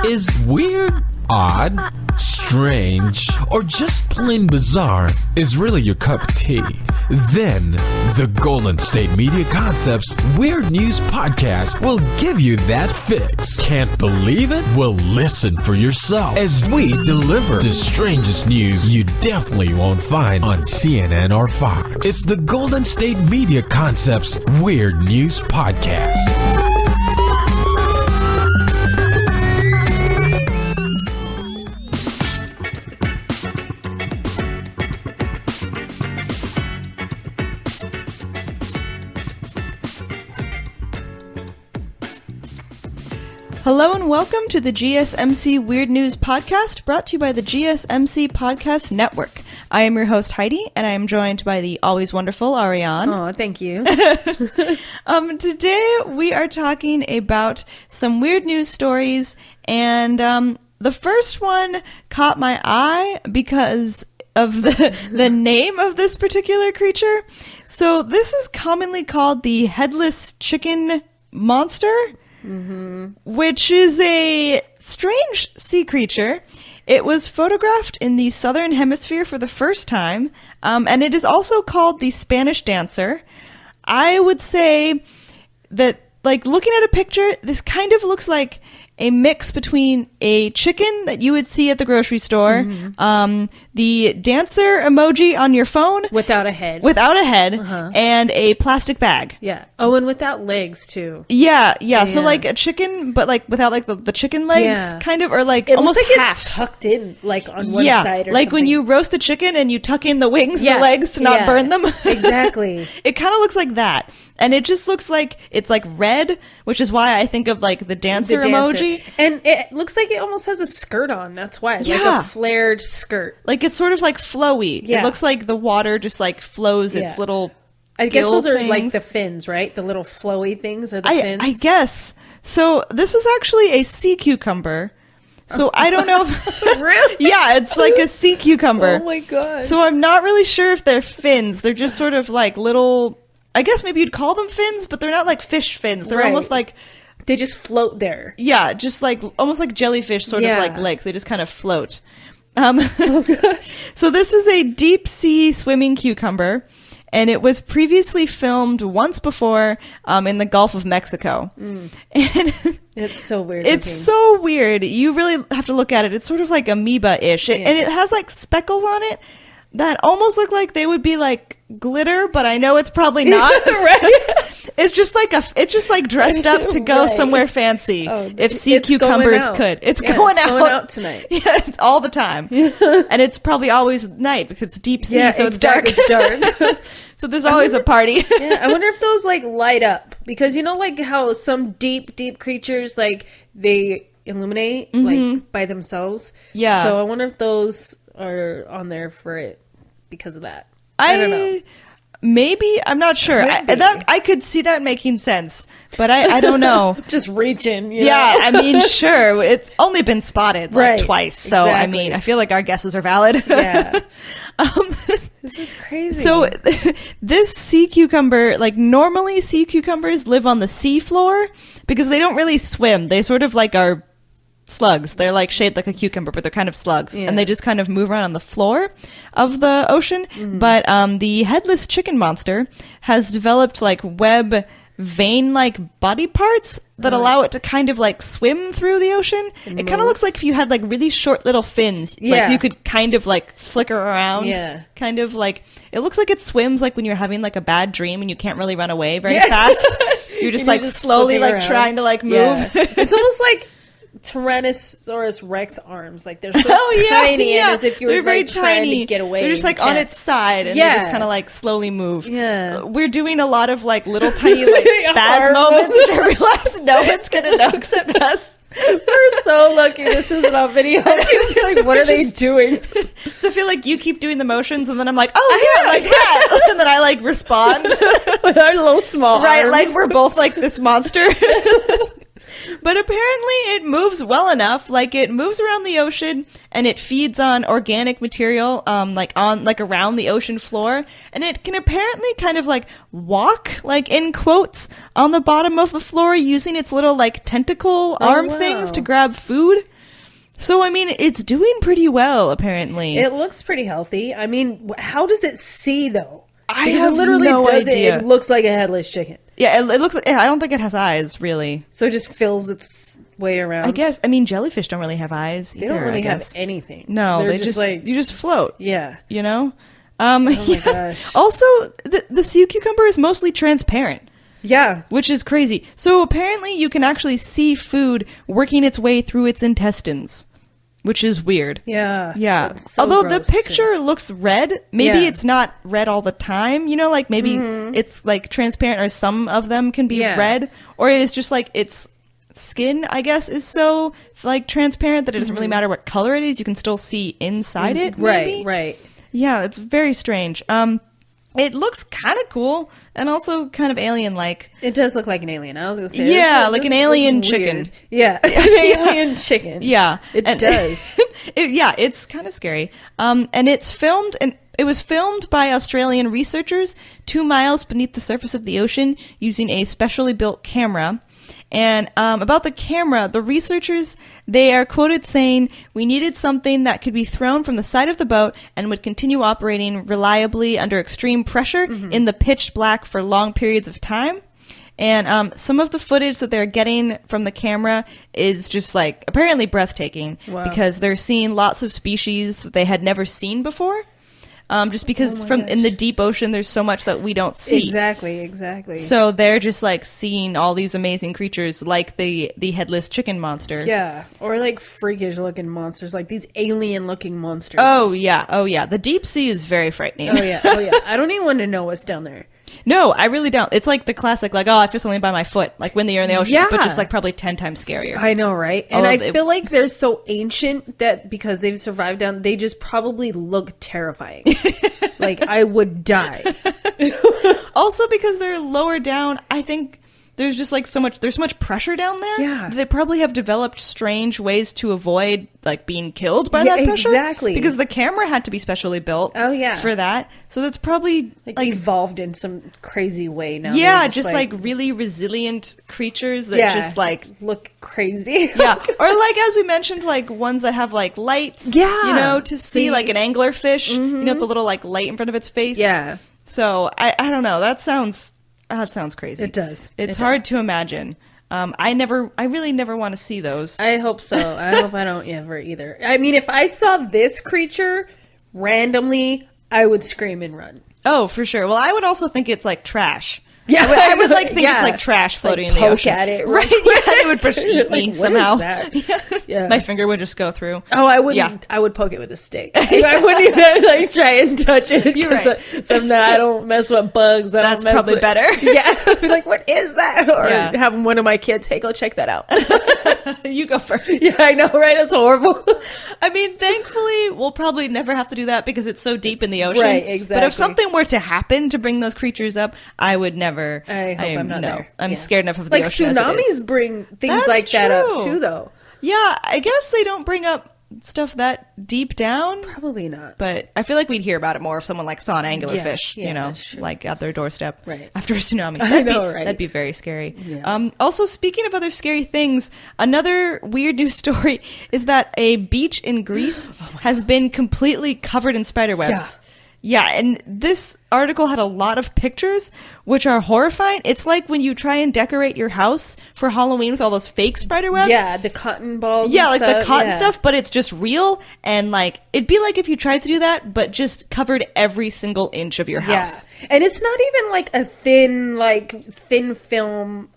Is weird, odd, strange, or just plain bizarre is really your cup of tea? Then the Golden State Media Concepts Weird News Podcast will give you that fix. Can't believe it? Well, listen for yourself as we deliver the strangest news you definitely won't find on CNN or Fox. It's the Golden State Media Concepts Weird News Podcast. Hello and welcome to the GSMC Weird News Podcast, brought to you by the GSMC Podcast Network. I am your host, Heidi, and I am joined by the always wonderful Arianne. Oh, thank you. Today we are talking about some weird news stories, and the first one caught my eye because of the name of this particular creature. So this is commonly called the Headless Chicken Monster. Mm-hmm. Which is a strange sea creature. It was photographed in the southern hemisphere for the first time, and it is also called the Spanish dancer. I would say that, like, looking at a picture, this kind of looks like a mix between a chicken that you would see at the grocery store, the dancer emoji on your phone without a head, and a plastic bag. Yeah. Oh, and without legs too. Yeah. So like a chicken, but like without like the chicken legs, kind of, or like it almost looks like half it's tucked in, like on one side. Or like something. when you roast a chicken and you tuck in the wings and the legs to not burn them. Exactly. It kind of looks like that. And it just looks like it's like red, which is why I think of like the dancer emoji. And it looks like it almost has a skirt on. That's why. Like a flared skirt. Like it's sort of like flowy. Yeah. It looks like the water just like flows its little I guess those are things. like the fins, right? The little flowy things are the fins. I guess. So this is actually a sea cucumber. So I don't know if... Really? Yeah, it's like a sea cucumber. Oh my god. So I'm not really sure if they're fins. They're just sort of like little... I guess maybe you'd call them fins, but they're not like fish fins. They're almost like... They just float there. Yeah, just like almost like jellyfish sort of like legs. They just kind of float. Oh gosh. So this is a deep sea swimming cucumber, and it was previously filmed once before in the Gulf of Mexico. And it's so weird. It's so weird. You really have to look at it. It's sort of like amoeba-ish. And it has like speckles on it that almost look like they would be like glitter, but I know it's probably not. Right? It's just like dressed up to go somewhere fancy. If sea cucumbers could. It's going out tonight. Yeah, it's all the time. And it's probably always night because it's deep sea, so it's dark. It's dark. So there's always a party. I wonder if those like light up, because you know like how some deep creatures like they illuminate like by themselves. Yeah. So I wonder if those are on there for it because of that. I don't know. Maybe. I'm not sure. I could see that making sense, but I don't know. Just reaching. You know? I mean, sure. It's only been spotted like twice. So, exactly. I mean, I feel like our guesses are valid. Yeah. This is crazy. So this sea cucumber, like normally sea cucumbers live on the sea floor because they don't really swim. They sort of like are slugs. They're like shaped like a cucumber, but they're kind of slugs, and they just kind of move around on the floor of the ocean. But the Headless Chicken Monster has developed like web vein-like body parts that allow it to kind of like swim through the ocean. It kind of looks like if you had like really short little fins, like you could kind of like flicker around. Kind of like it looks like it swims like when you're having like a bad dream and you can't really run away very fast. You're just like slowly like trying to like move. It's almost like Tyrannosaurus Rex arms, like they're so tiny, and as if you were very like, trying to get away. They're just like on its side, and they just kind of like slowly move. We're doing a lot of like little tiny like spaz moments, which I realize no one's gonna know except us. We're so lucky this isn't on video. Like, what are they doing? So I feel like you keep doing the motions, and then I'm like, oh yeah, like that, and then I like respond with our little small arms. Like we're both like this monster. But apparently it moves well enough. Like it moves around the ocean and it feeds on organic material, like around the ocean floor. And it can apparently kind of like walk, like in quotes, on the bottom of the floor using its little like tentacle arm things to grab food. So, I mean, it's doing pretty well, apparently. It looks pretty healthy. I mean, how does it see, though? I have no idea. It looks like a headless chicken. Yeah, it looks like, I don't think it has eyes, really. So it just fills its way around. I guess. I mean, jellyfish don't really have eyes either, They don't really have anything. No, they just like... You just float. Yeah. You know? Oh my gosh. Also, the sea cucumber is mostly transparent. Yeah. Which is crazy. So apparently you can actually see food working its way through its intestines, which is weird. Yeah. Yeah. So although the picture looks red, maybe it's not red all the time, you know, like maybe it's like transparent, or some of them can be red, or it's just like its skin, I guess, is so like transparent that it doesn't really matter what color it is. You can still see inside it. Maybe. Right. Yeah, it's very strange. It looks kind of cool and also kind of alien-like. It does look like an alien. I was going to say. Yeah, like an alien chicken. Weird. Yeah, an alien chicken. Yeah. It does. It's kind of scary. And it was filmed by Australian researchers 2 miles beneath the surface of the ocean using a specially built camera. And about the camera, the researchers, they are quoted saying, "We needed something that could be thrown from the side of the boat and would continue operating reliably under extreme pressure in the pitch black for long periods of time." And some of the footage that they're getting from the camera is just like apparently breathtaking because they're seeing lots of species that they had never seen before. Just because in the deep ocean, there's so much that we don't see. Exactly. So they're just like seeing all these amazing creatures like the Headless Chicken Monster. Yeah. Or like freakish looking monsters, like these alien looking monsters. Oh yeah. The deep sea is very frightening. Oh yeah. I don't even want to know what's down there. No, I really don't. It's like the classic, like, oh, I feel something by my foot, like when you're in the ocean, but just like probably 10 times scarier. I know, right? And I feel like they're so ancient that because they've survived down, they just probably look terrifying. Like I would die. Also, because they're lower down, I think there's just like so much pressure down there. Yeah. They probably have developed strange ways to avoid like being killed by that pressure. Exactly. Because the camera had to be specially built for that. So that's probably like evolved in some crazy way now. Yeah, just like really resilient creatures that just like look crazy. Yeah. Or like as we mentioned, like ones that have like lights. Yeah. You know, to see like an anglerfish, you know, the little like light in front of its face. Yeah. So I don't know. That sounds crazy. It does. It's hard to imagine. I really never want to see those. I hope so. I hope I don't ever either. I mean, if I saw this creature randomly, I would scream and run. Oh, for sure. Well, I would also think it's like trash. Yeah, I would like think it's like trash floating in the ocean. Poke at it, right? Yeah, it would push me somehow. What is that? Yeah. My finger would just go through. Oh, I wouldn't. Yeah. I would poke it with a stick. I wouldn't even like try and touch it. You're right. I don't mess with bugs. That's probably better. Yeah, be like, what is that? Or have one of my kids, hey, go check that out. You go first. Yeah, I know, right? That's horrible. I mean, thankfully, we'll probably never have to do that because it's so deep in the ocean. Right, exactly. But if something were to happen to bring those creatures up, I would never. I hope I'm not there. I'm scared enough of the ocean. Like tsunamis bring things like that up too, though. Yeah, I guess they don't bring up stuff that deep down. Probably not. But I feel like we'd hear about it more if someone like saw an anglerfish, you know, like at their doorstep after a tsunami. That'd be very scary. Yeah. Also, speaking of other scary things, another weird news story is that a beach in Greece has been completely covered in spider webs. Yeah, and this article had a lot of pictures, which are horrifying. It's like when you try and decorate your house for Halloween with all those fake spider webs. Yeah, the cotton balls. Yeah, like the cotton stuff, but it's just real. And like, it'd be like if you tried to do that, but just covered every single inch of your house. Yeah. And it's not even like a thin film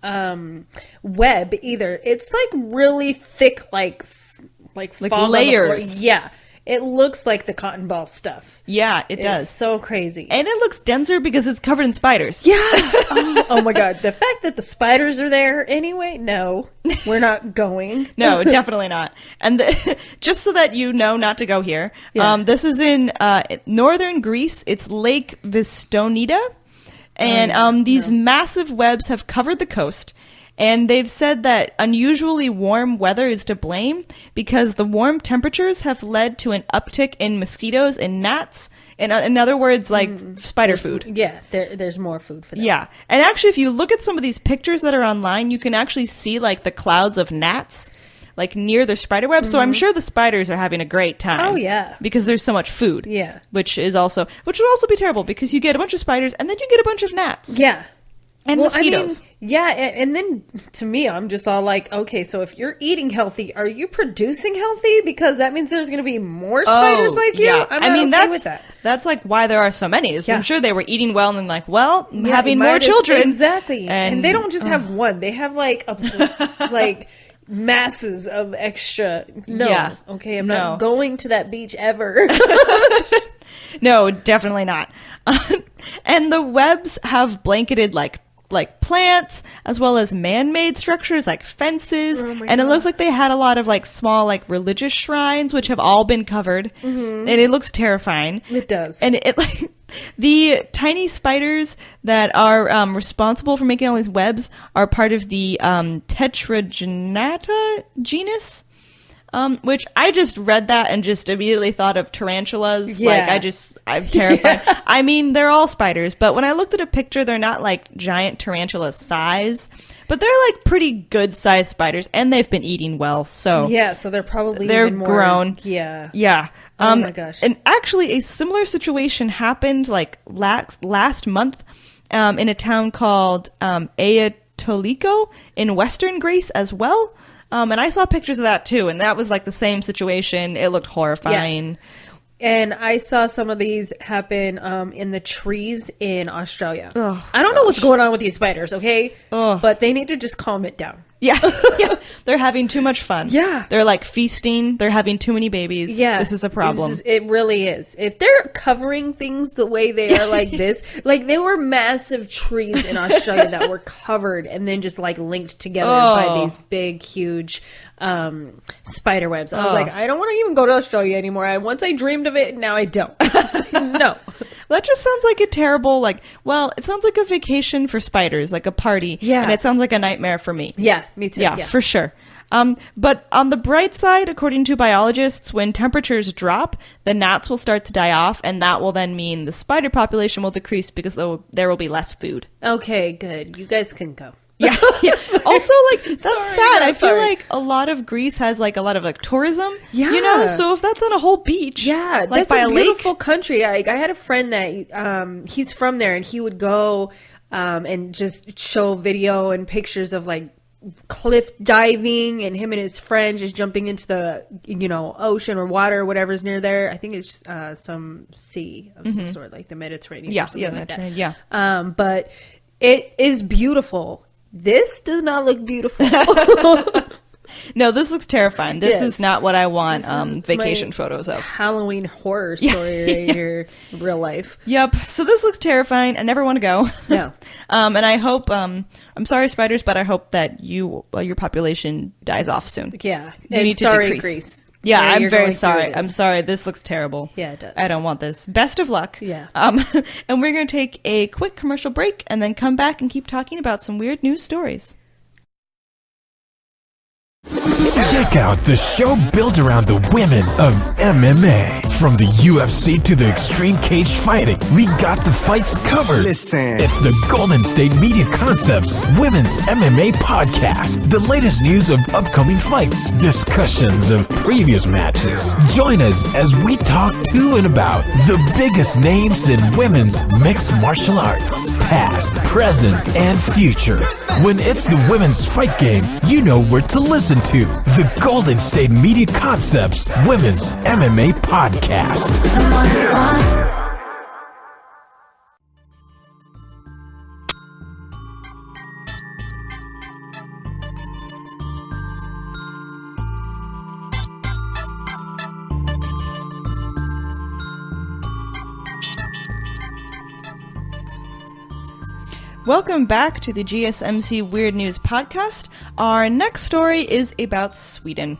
web either. It's like really thick, like layers. Yeah. It looks like the cotton ball stuff. Yeah, it does. It's so crazy. And it looks denser because it's covered in spiders. Yeah. Oh my God. The fact that the spiders are there anyway, no, we're not going. No, definitely not. And just so that you know not to go here, this is in northern Greece. It's Lake Vistonida. And these massive webs have covered the coast. And they've said that unusually warm weather is to blame because the warm temperatures have led to an uptick in mosquitoes and gnats. In other words, like spider food. Yeah, there's more food for them. Yeah. And actually, if you look at some of these pictures that are online, you can actually see like the clouds of gnats. like near the spider web. So I'm sure the spiders are having a great time. Oh, yeah. Because there's so much food. Yeah. Which would also be terrible because you get a bunch of spiders and then you get a bunch of gnats. Yeah. And mosquitoes. And then to me, I'm just all like, okay, so if you're eating healthy, are you producing healthy? Because that means there's going to be more spiders like you. Yeah. I'm not okay with that. That's like why there are so many. I'm sure they were eating well and then like, having more children. Exactly. And they don't just have one. They have like masses of extra. No. Yeah. Okay, I'm not going to that beach ever. No, definitely not. And the webs have blanketed like plants as well as man-made structures like fences, and it looked like they had a lot of like small like religious shrines which have all been covered, and it looks terrifying. It does. And it like the tiny spiders that are responsible for making all these webs are part of the Tetragonata genus. Which I just read that and just immediately thought of tarantulas. Yeah. I'm terrified. Yeah. I mean, they're all spiders, but when I looked at a picture, they're not like giant tarantula size, but they're like pretty good sized spiders, and they've been eating well. So yeah, so they're probably even more grown. Yeah. Yeah. Oh my gosh. And actually, a similar situation happened like last month, in a town called Aetoliko in Western Greece as well. And I saw pictures of that too, and that was like the same situation. It looked horrifying. Yeah. And I saw some of these happen in the trees in Australia. Oh, I don't know what's going on with these spiders, okay? Oh. But they need to just calm it down. Yeah. Yeah. They're having too much fun. Yeah. They're like feasting. They're having too many babies. Yeah. This is a problem. It really is. If they're covering things the way they are like this, like there were massive trees in Australia that were covered and then just like linked together by these big, huge spider webs. I was like, I don't want to even go to Australia anymore. Once I dreamed of it, now I don't. No. That just sounds like a terrible, it sounds like a vacation for spiders, like a party. Yeah. And it sounds like a nightmare for me. Yeah, me too. Yeah, for sure. But on the bright side, according to biologists, when temperatures drop, the gnats will start to die off, and that will then mean the spider population will decrease because there will be less food. Okay, good. You guys can go. Yeah, yeah. Also, that's sad. I feel like a lot of Greece has a lot of tourism. Yeah, you know. So if that's on a whole beach, yeah, that's by a beautiful lake. country. I had a friend that he's from there, and he would go and just show video and pictures of cliff diving, and him and his friend just jumping into the ocean or water or whatever's near there. I think it's just some sea of some sort, like the Mediterranean. Yeah, or something like Mediterranean. that. Yeah. But it is beautiful. This does not look beautiful. No, this looks terrifying. This is not what I want vacation photos of. Halloween horror story right here, real life. Yep. So this looks terrifying. I never want to go. No. And I hope, I'm sorry, spiders, but I hope that your population dies off soon. Yeah. You need to decrease. Greece. Yeah, sorry, I'm very sorry. I'm sorry. This looks terrible. Yeah, it does. I don't want this. Best of luck. Yeah. And we're going to take a quick commercial break and then come back and keep talking about some weird news stories. Check out the show built around the women of MMA. From the UFC to the extreme cage fighting, we got the fights covered. Listen. It's the Golden State Media Concepts Women's MMA Podcast. The latest news of upcoming fights, discussions of previous matches. Join us as we talk to and about the biggest names in women's mixed martial arts, past, present, and future. When it's the women's fight game, you know where to listen to. The Golden State Media Concepts Women's MMA Podcast. Welcome back to the GSMC Weird News Podcast. Our next story is about Sweden.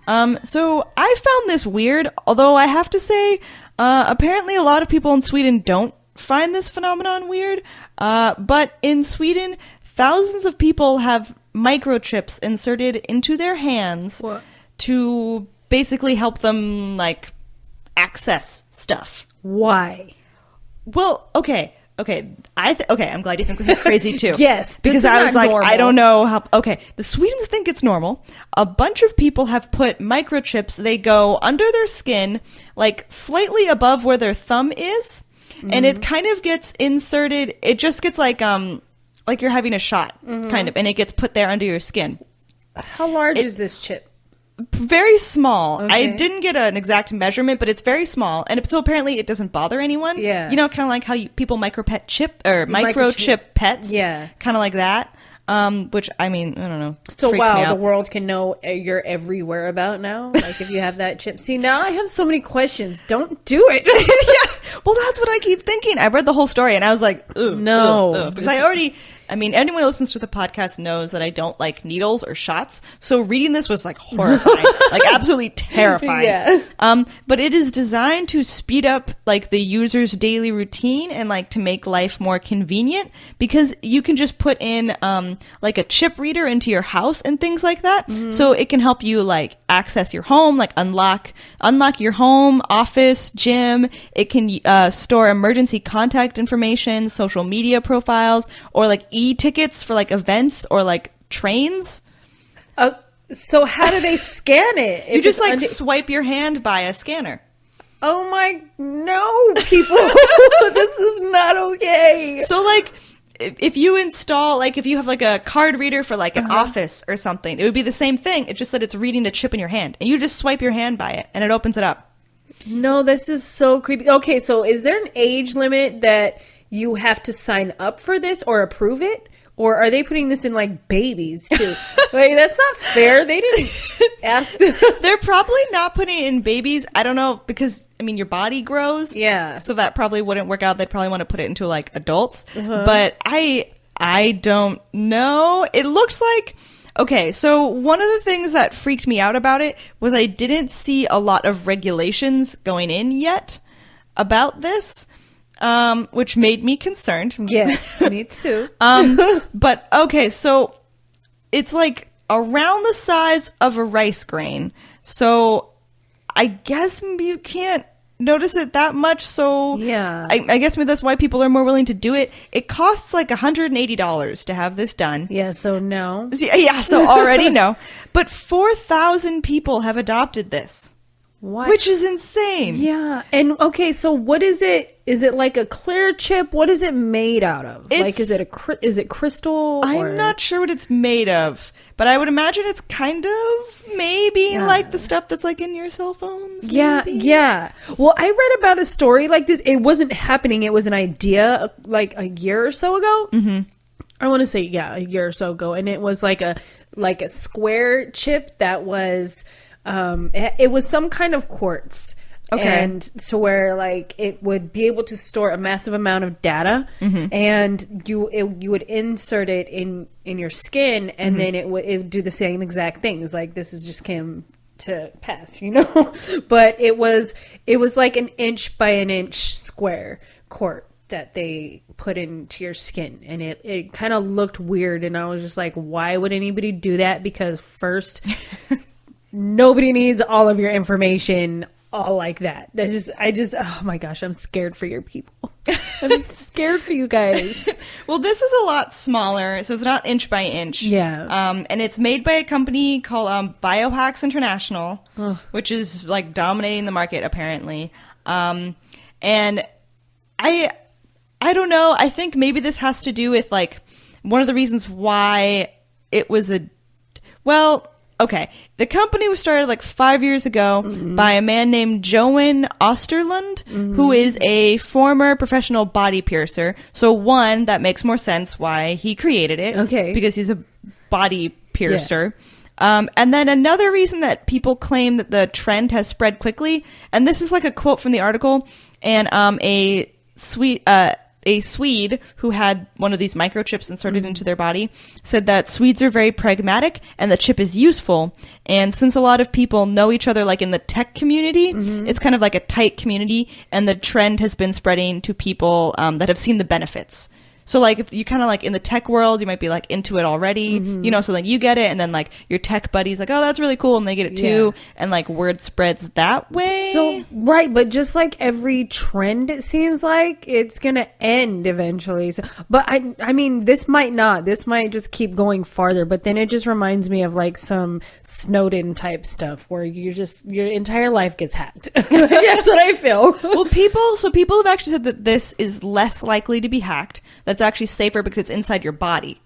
So I found this weird, although I have to say, apparently a lot of people in Sweden don't find this phenomenon weird. But in Sweden, thousands of people have microchips inserted into their hands to basically help them, access stuff. Why? Well, okay. okay, I'm glad you think this is crazy too. Yes, because I was like, normal. I don't know how. Okay, the Swedes think it's normal. A bunch of people have put microchips. They go under their skin, like slightly above where their thumb is, and it kind of gets inserted. It just gets like you're having a shot, kind of, and it gets put there under your skin. How large is this chip? Very small. Okay. I didn't get an exact measurement, but it's very small, and so apparently it doesn't bother anyone. Yeah, you know, kind of like how people microchip pets. Yeah, kind of like that. Which I mean, I don't know. So wow, the world can know your every whereabout now. Like if you have that chip. See, now I have so many questions. Don't do it. Yeah. Well, that's what I keep thinking. I read the whole story, and I was like, ugh, no, because I already. I mean, anyone who listens to the podcast knows that I don't like needles or shots. So reading this was like horrifying, like absolutely terrifying. Yeah. But it is designed to speed up like the user's daily routine and like to make life more convenient, because you can just put in like a chip reader into your house and things like that. So it can help you like access your home, like unlock your home, office, gym. It can store emergency contact information, social media profiles, or like e-tickets for like events or like trains. So how do they scan it? You just like swipe your hand by a scanner. Oh my, no, people. This is not okay. So like if you install, like if you have like a card reader for like an office or something, it would be the same thing. It's just that it's reading a chip in your hand, and you just swipe your hand by it and it opens it up. No, this is so creepy. Okay, so is there an age limit that you have to sign up for this or approve it? Or are they putting this in like babies too? Like that's not fair. They didn't ask. They're probably not putting it in babies. I don't know, because I mean your body grows. Yeah. So that probably wouldn't work out. They'd probably want to put it into like adults. But I don't know. It looks like. Okay, so one of the things that freaked me out about it was I didn't see a lot of regulations going in yet about this. Which made me concerned. Yes, me too. But okay, so it's like around the size of a rice grain. So I guess you can't notice it that much. So yeah, I guess maybe that's why people are more willing to do it. It costs like $180 to have this done. Yeah, so no. Yeah, so already no. But 4,000 people have adopted this. What? Which is insane. Yeah. And okay, so what is it? Is it like a clear chip? What is it made out of? Like, is it crystal? I'm not sure what it's made of, but I would imagine it's kind of maybe like the stuff that's like in your cell phones. Yeah. Maybe. Yeah. Well, I read about a story like this. It wasn't happening. It was an idea like a year or so ago. Mm-hmm. I want to say, a year or so ago. And it was like a square chip that was, it was some kind of quartz. Okay. And to where like it would be able to store a massive amount of data, and you would insert it in your skin, and then it would do the same exact things. Like this is just came to pass, you know. But it was like an inch by an inch square quartz that they put into your skin, and it kind of looked weird, and I was just like, why would anybody do that? Because first, nobody needs all of your information all like that. I just oh my gosh, I'm scared for your people. I'm scared for you guys. Well, this is a lot smaller, so it's not inch by inch. Yeah. And it's made by a company called Biohacks International, which is like dominating the market apparently. And I don't know. I think maybe this has to do with like one of the reasons why it was okay. The company was started like 5 years ago by a man named Johan Osterlund, who is a former professional body piercer. So one, that makes more sense why he created it. Okay. Because he's a body piercer. Yeah. And then another reason that people claim that the trend has spread quickly, and this is like a quote from the article, and a Swede who had one of these microchips inserted into their body said that Swedes are very pragmatic and the chip is useful. And since a lot of people know each other like in the tech community, it's kind of like a tight community, and the trend has been spreading to people that have seen the benefits. So like if you kind of like in the tech world, you might be like into it already, you know, so like you get it and then like your tech buddy's like, oh, that's really cool. And they get it too. And like word spreads that way. So, right. But just like every trend, it seems like it's going to end eventually. So, but I mean, this might just keep going farther, but then it just reminds me of like some Snowden type stuff where your entire life gets hacked. That's what I feel. Well, people have actually said that this is less likely to be hacked. That's actually safer because it's inside your body.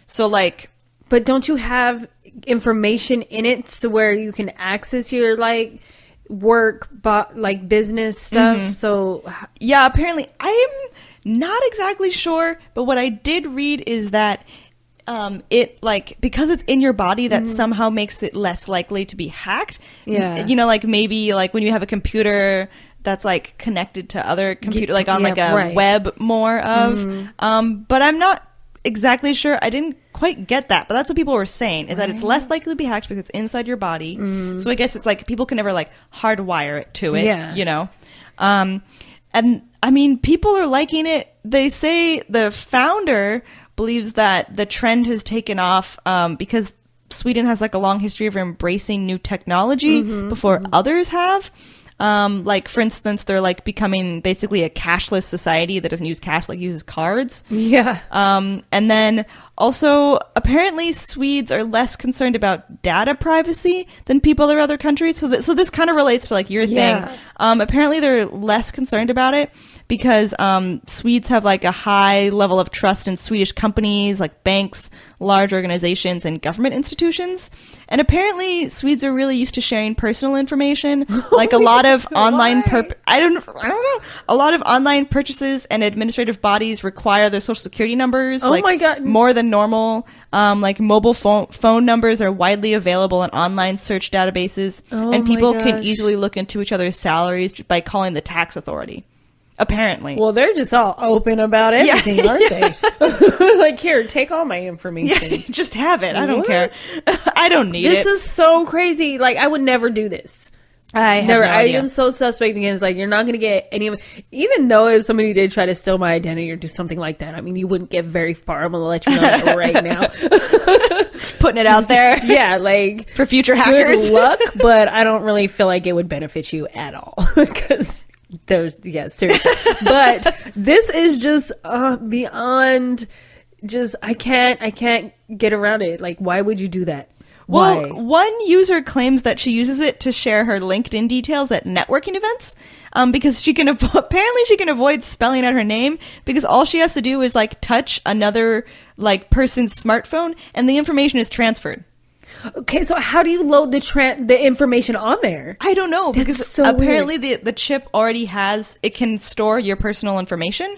So like, but don't you have information in it so where you can access your like work, like business stuff? So yeah, apparently I'm not exactly sure, but what I did read is that it like because it's in your body that somehow makes it less likely to be hacked. Yeah, you know, like maybe like when you have a computer that's like connected to other computer, like on like a web more of. But I'm not exactly sure. I didn't quite get that, but that's what people were saying is that it's less likely to be hacked because it's inside your body. So I guess it's like people can never like hardwire it to it, you know? And I mean, people are liking it. They say the founder believes that the trend has taken off because Sweden has like a long history of embracing new technology before others have. Like for instance, they're like becoming basically a cashless society that doesn't use cash, like uses cards. Yeah. And then also apparently Swedes are less concerned about data privacy than people in other countries. So this kind of relates to like your thing. Apparently they're less concerned about it because Swedes have like a high level of trust in Swedish companies like banks, large organizations, and government institutions. And apparently Swedes are really used to sharing personal information, like a lot of online I don't know. A lot of online purchases and administrative bodies require their social security numbers. Oh my God. More than normal. Like mobile phone numbers are widely available in online search databases, and people can easily look into each other's salaries by calling the tax authority. Apparently. Well, they're just all open about everything, aren't they? Like, here, take all my information. Yeah, just have it. I don't care. I don't need it. This is so crazy. Like, I would never do this. I have no idea. I am so suspect against, like, you're not going to get any of it. Even though if somebody did try to steal my identity or do something like that, I mean, you wouldn't get very far. I'm going to let you know that right now. Putting it out there. Yeah, like. For future hackers. Good luck, but I don't really feel like it would benefit you at all. Because seriously. But this is just beyond just, I can't get around it. Like, why would you do that? Well, one user claims that she uses it to share her LinkedIn details at networking events, because she can apparently she can avoid spelling out her name because all she has to do is like touch another like person's smartphone and the information is transferred. Okay, so how do you load the information on there? I don't know because so apparently the chip already it can store your personal information,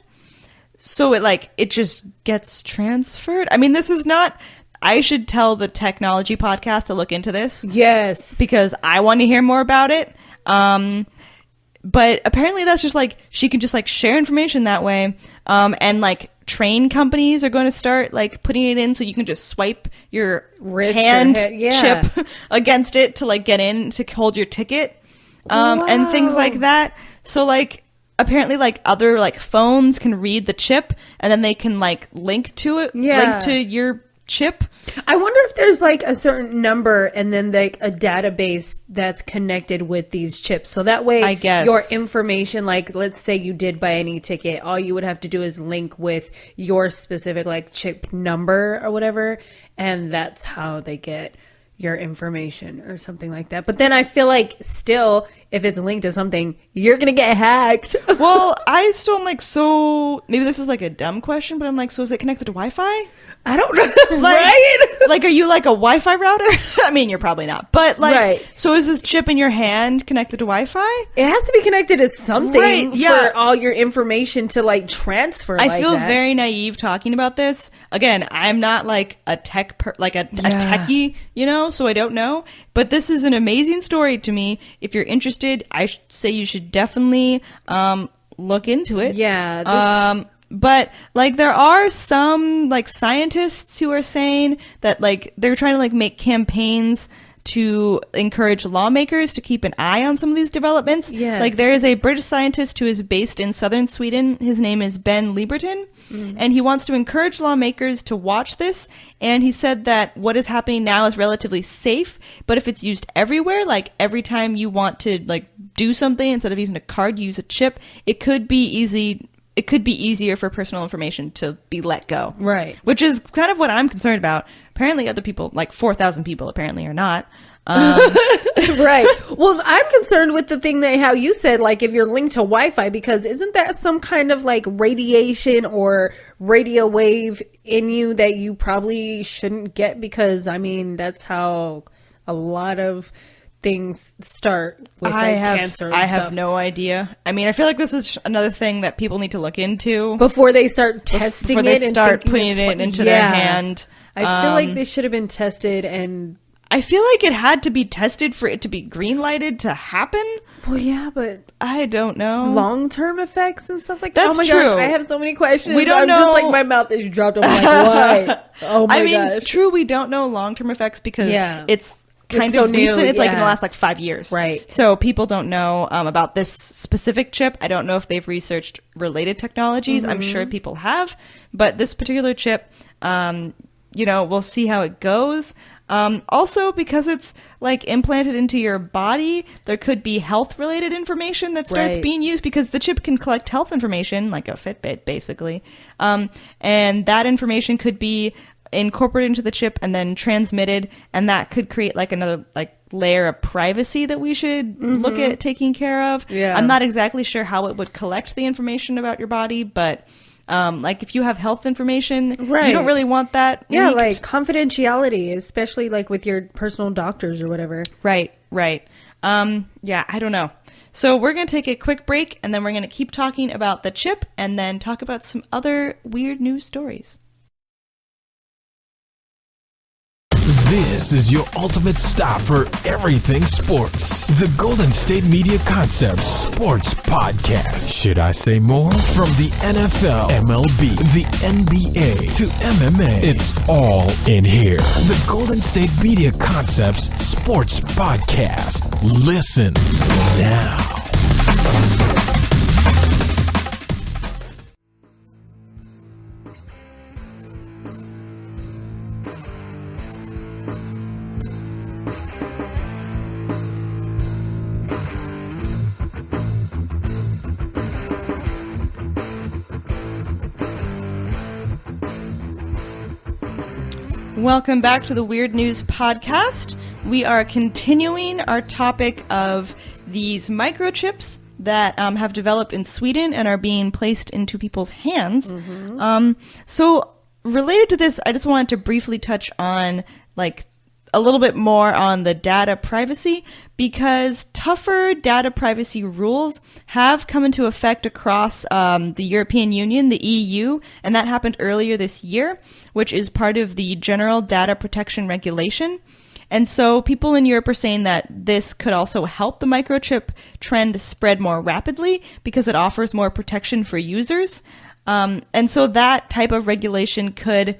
so it just gets transferred. I mean, this is not. I should tell the technology podcast to look into this. Yes. Because I want to hear more about it. But apparently that's just like, she can just like share information that way. And like train companies are going to start like putting it in so you can just swipe your wrist hand chip against it to like get in to hold your ticket. And things like that. So like, apparently like other like phones can read the chip and then they can like link to it, link to your chip. I wonder if there's like a certain number and then like a database that's connected with these chips. So that way, I guess your information, like let's say you did buy any ticket, all you would have to do is link with your specific like chip number or whatever. And that's how they get your information or something like that. But then I feel like still, if it's linked to something, you're going to get hacked. Well, I still am like, so maybe this is like a dumb question, but I'm like, so is it connected to Wi-Fi? I don't know. Like, right? Like, are you like a Wi-Fi router? I mean, you're probably not. But like, so is this chip in your hand connected to Wi-Fi? It has to be connected to something for all your information to like transfer. I feel very naive talking about this. Again, I'm not like a tech, a techie, you know, so I don't know. But this is an amazing story to me. If you're interested, I say you should definitely look into it. Yeah. But like there are some like scientists who are saying that like they're trying to like make campaigns to encourage lawmakers to keep an eye on some of these developments. Yes. Like there is a British scientist who is based in southern Sweden. His name is Ben Lieberton, and he wants to encourage lawmakers to watch this. And he said that what is happening now is relatively safe, but if it's used everywhere, like every time you want to like do something, instead of using a card, you use a chip, it could be easy. It could be easier for personal information to be let go. Right. Which is kind of what I'm concerned about. Apparently other people, like 4,000 people apparently are not. Right. Well, I'm concerned with the thing that how you said, like if you're linked to Wi-Fi, because isn't that some kind of like radiation or radio wave in you that you probably shouldn't get? Because I mean, that's how a lot of things start with cancer and I stuff. have no idea. I mean, I feel like this is another thing that people need to look into before they start testing before they it and start putting it's it into their hand. I feel like they should have been tested, and I feel like it had to be tested for it to be green lighted to happen. Well, yeah, but I don't know. Long-term effects and stuff like that. That's oh my true. Gosh, I have so many questions. We don't know. Just like my mouth is dropped. I'm like, why? Oh my gosh. True, we don't know long-term effects because it's kind it's of so new, recent. It's like in the last like 5 years. Right. So people don't know about this specific chip. I don't know if they've researched related technologies. I'm sure people have. But this particular chip, we'll see how it goes. Also, because it's like implanted into your body, there could be health related information that starts being used because the chip can collect health information, like a Fitbit, basically. And that information could be incorporated into the chip and then transmitted, and that could create like another like layer of privacy that we should look at taking care of. Yeah. I'm not exactly sure how it would collect the information about your body, but like if you have health information, you don't really want that leaked. Like confidentiality, especially like with your personal doctors or whatever. Right. I don't know. So we're going to take a quick break, and then we're going to keep talking about the chip and then talk about some other weird news stories. This is your ultimate stop for everything sports. The Golden State Media Concepts Sports Podcast. Should I say more? From the NFL, MLB, the NBA to MMA, it's all in here. The Golden State Media Concepts Sports Podcast. Listen now. Welcome back to the Weird News Podcast. We are continuing our topic of these microchips that have developed in Sweden and are being placed into people's hands. So related to this, I just wanted to briefly touch on like a little bit more on the data privacy, because tougher data privacy rules have come into effect across the European Union, the EU, and that happened earlier this year, which is part of the General Data Protection Regulation. And so people in Europe are saying that this could also help the microchip trend spread more rapidly because it offers more protection for users. And so that type of regulation could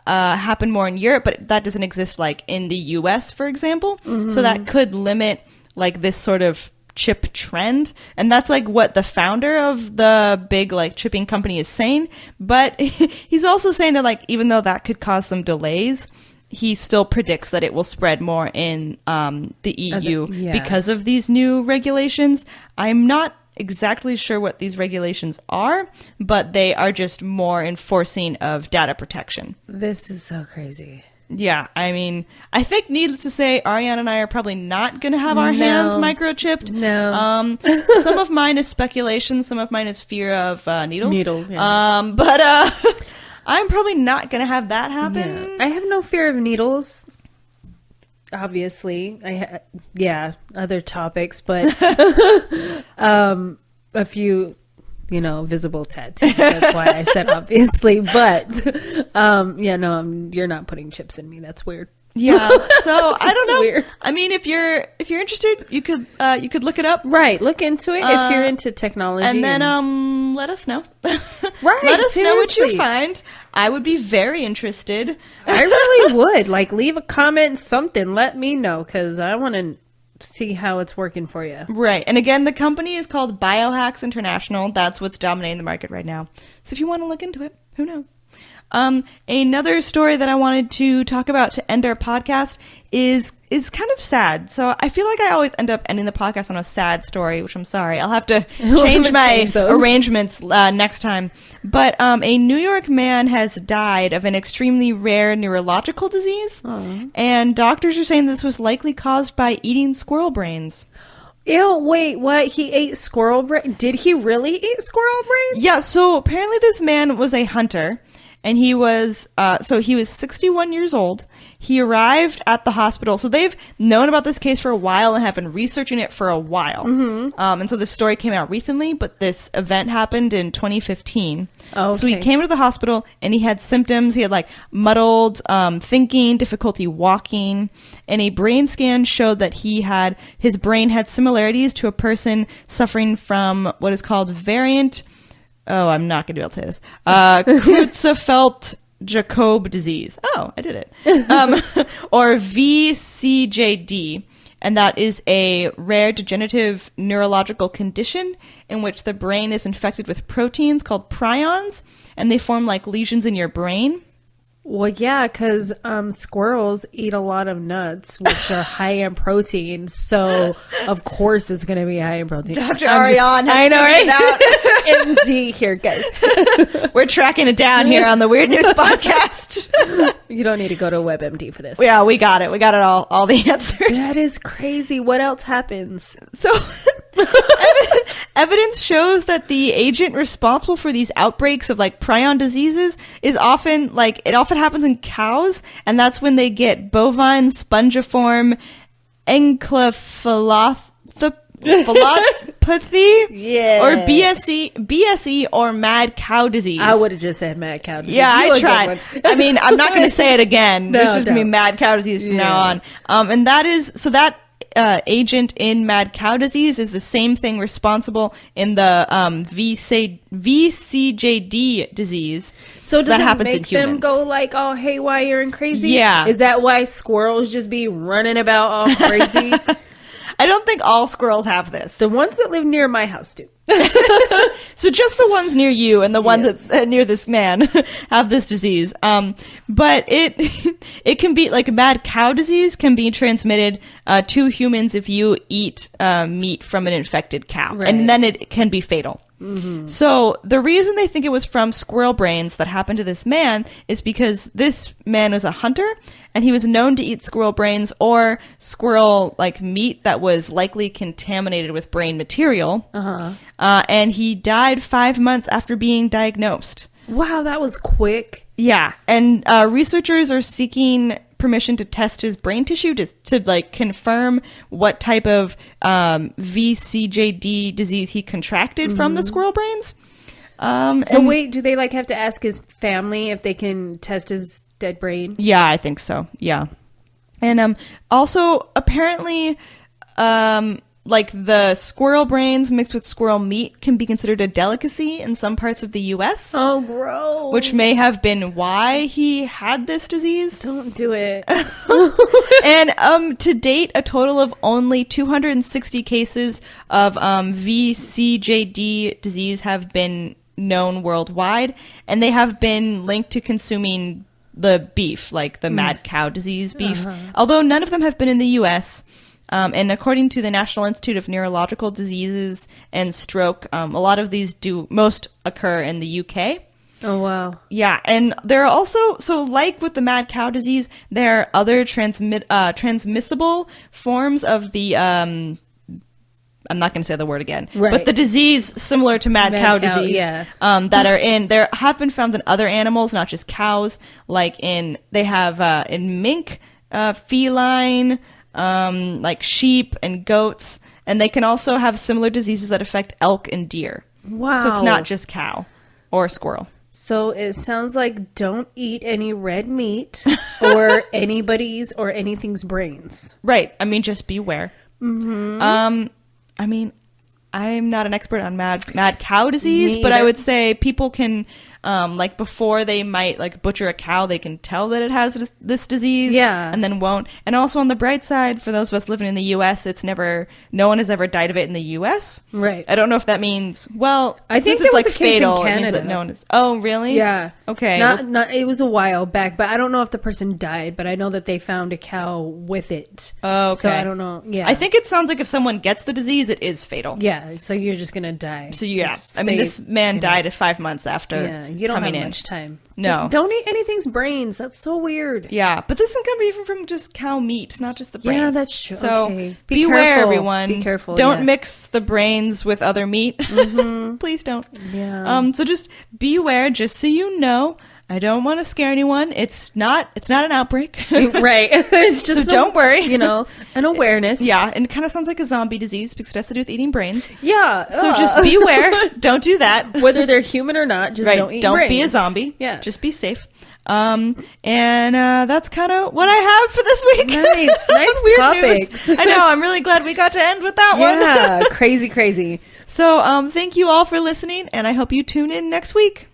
happen more in Europe, but that doesn't exist like in the US, for example. So that could limit like this sort of chip trend. And that's like what the founder of the big like chipping company is saying. But he's also saying that like even though that could cause some delays, he still predicts that it will spread more in the EU because of these new regulations. I'm not exactly sure what these regulations are, but they are just more enforcing of data protection. This is so crazy. Yeah, I mean, I think needless to say, Arianne and I are probably not going to have our hands microchipped. No. Some of mine is speculation. Some of mine is fear of needles. Needles, yeah. But I'm probably not going to have that happen. Yeah. I have no fear of needles. Obviously, other topics, but a few, visible tattoos. That's why I said obviously, but you're not putting chips in me. That's weird. Yeah, so I don't know. Weird. I mean, if you're interested, you could look it up. Right, look into it if you're into technology, and then let us know. Right, let us know what you seriously. find. I would be very interested. I really would. Like, leave a comment, something. Let me know, because I want to see how it's working for you. Right. And again, the company is called Biohacks International. That's what's dominating the market right now. So if you want to look into it, who knows? Another story that I wanted to talk about to end our podcast is kind of sad. So I feel like I always end up ending the podcast on a sad story, which I'm sorry. I'll have to change my arrangements next time. But a New York man has died of an extremely rare neurological disease. Aww. And doctors are saying this was likely caused by eating squirrel brains. Ew, wait, what? He ate squirrel brains? Did he really eat squirrel brains? Yeah, so apparently this man was a hunter. And he was 61 years old. He arrived at the hospital. So they've known about this case for a while and have been researching it for a while. Mm-hmm. And so this story came out recently, but this event happened in 2015. Oh, okay. So he came to the hospital and he had symptoms. He had like muddled thinking, difficulty walking, and a brain scan showed that his brain had similarities to a person suffering from what is called variant. Oh, I'm not going to be able to say this. Creutzfeldt-Jakob disease. Oh, I did it. Or VCJD. And that is a rare degenerative neurological condition in which the brain is infected with proteins called prions, and they form like lesions in your brain. Well, yeah, because squirrels eat a lot of nuts, which are high in protein. So, of course, it's going to be high in protein. Dr. Arianne has figured it out. MD here, guys. We're tracking it down here on the Weird News Podcast. You don't need to go to WebMD for this. Yeah, we got it. We got it all the answers. That is crazy. What else happens? So... Evidence shows that the agent responsible for these outbreaks of like prion diseases is often happens in cows, and that's when they get bovine spongiform encephalopathy, yeah, or BSE or mad cow disease. I would have just said mad cow disease. Yeah, I tried. I mean, I'm not going to say it again. There's just going to be mad cow disease from now on. And that is so that. Agent in mad cow disease is the same thing responsible in the VCJD disease. So does that make them go like all haywire and crazy? Yeah. Is that why squirrels just be running about all crazy? I don't think all squirrels have this. The ones that live near my house do. So just the ones near you and the ones that near this man have this disease. But it can be like a mad cow disease can be transmitted to humans if you eat meat from an infected cow, right. And then it can be fatal. Mm-hmm. So the reason they think it was from squirrel brains that happened to this man is because this man was a hunter and he was known to eat squirrel brains or squirrel like meat that was likely contaminated with brain material. Uh-huh. And he died 5 months after being diagnosed. Wow, that was quick. Yeah, and researchers are seeking permission to test his brain tissue to like confirm what type of VCJD disease he contracted from the squirrel brains. Wait, do they like have to ask his family if they can test his dead brain? Yeah, I think so. Yeah, and also apparently, like the squirrel brains mixed with squirrel meat can be considered a delicacy in some parts of the U.S. Oh, gross. Which may have been why he had this disease. Don't do it. And to date, a total of only 260 cases of VCJD disease have been known worldwide, and they have been linked to consuming the beef, like the mad cow disease beef, although none of them have been in the U.S., and according to the National Institute of Neurological Diseases and Stroke, a lot of these most occur in the UK. Oh, wow. Yeah, and there are also, so like with the mad cow disease, there are other transmissible forms of the, I'm not going to say the word again, right. But the disease similar to mad cow disease, that are there have been found in other animals, not just cows, like in mink, feline, like sheep and goats, and they can also have similar diseases that affect elk and deer. Wow. So it's not just cow or squirrel. So it sounds like don't eat any red meat or anybody's or anything's brains. Right. I mean, just beware. Mm-hmm. I mean, I'm not an expert on mad cow disease, but I would say people can like before they might like butcher a cow, they can tell that it has this disease. Yeah. And then won't. And also on the bright side, for those of us living in the U.S., no one has ever died of it in the U.S. Right. I don't know if that means, well, I think it's there was like a case fatal, in it means Canada. that no one is. Oh, really? Yeah. Okay. Not. It was a while back, but I don't know if the person died. But I know that they found a cow with it. Oh, okay. So I don't know. Yeah. I think it sounds like if someone gets the disease, it is fatal. Yeah. So you're just gonna die. So yeah, Just I mean, stay, this man died 5 months after. Yeah. You don't have coming in. much time. No. Just don't eat anything's brains. That's so weird. Yeah, but this can come even from just cow meat, not just the brains. Yeah, that's true. So Okay. beware, careful. everyone. Be careful. Don't yeah. mix the brains with other meat. Mm-hmm. Please don't. Yeah. So just beware, just so you know. I don't want to scare anyone. It's not an outbreak. Right. Just So don't worry. You know, an awareness. Yeah, and it kind of sounds like a zombie disease because it has to do with eating brains. Yeah. So just beware. Don't do that. Whether they're human or not, just Right. don't eat Don't brains. be a zombie. Yeah. Just be safe. And that's kind of what I have for this week. Nice Weird topics. news. I know. I'm really glad we got to end with that one. Yeah. Crazy. So thank you all for listening, and I hope you tune in next week.